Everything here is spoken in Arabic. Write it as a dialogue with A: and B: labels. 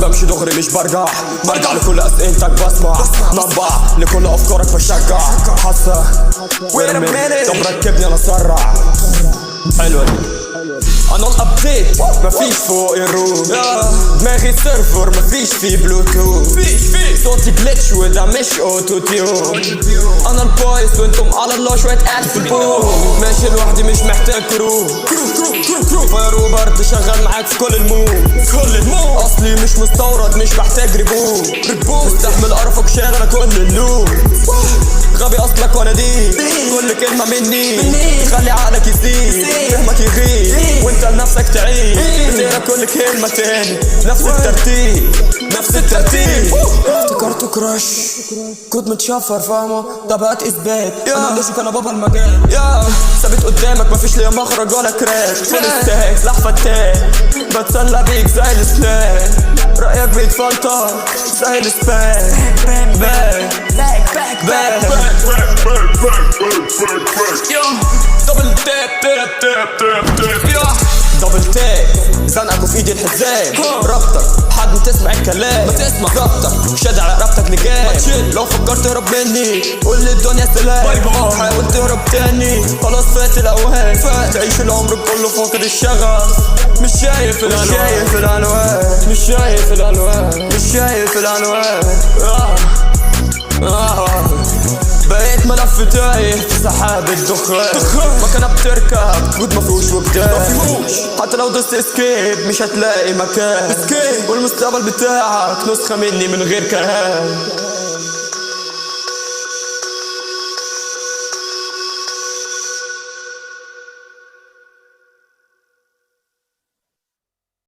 A: بمشي دغري مش برجع لكل اسئلتك بسمع منبع لكل افكارك بشجع حاسة طب ركبني انا اسرع حلوة دي انا الابديت مفيش فوق الروم دماغي سيرفر مفيش فيه بلوتوث صوتي جليتش وده مش اوتو تيون انا البايس وانتم على الله شوية قاعد في البوم ماشي لوحدي مش محتاج كرو فاير وبرد شغال معاك في كل المود اصلي مش مستورد مش محتاج ريبوت مستحمل قرفك شاغل كل اللوم غبي اصلك وانا دي كل كلمة مني خلي عقلك يزيد فهمك يغيب وانت لنفسك تعيد بتقرا كل كلمة تاني نفس الترتيب افتكرت كراش كنت متشفر فاهمة طب هات اثبات انا دوشك انا بابا المجال ثابت قدامك مفيش ليا مخرج ولا كراش فول ستاك لحفة تاك بتسلى بيك زي السلاك رأيك بيتفلتر زي السباك باك دبل تاب زنقك وفي ايدي الحزام ربطك حد تسمع الكلام ما تسمع ربطك شاد على ربطك لجام لو فكرت تهرب مني قول لي الدنيا سلام حاول تهرب تاني خلاص فات الاوهام تعيش العمر كله فاقد الشغف مش شايف الالوان بقيت ملف تايه في سحاب الدخان مكانها بتركب جود مفيهوش وجدان حتى لو دوست اسكيب مش هتلاقي مكان والمستقبل بتاعك نسخة مني من غير كلام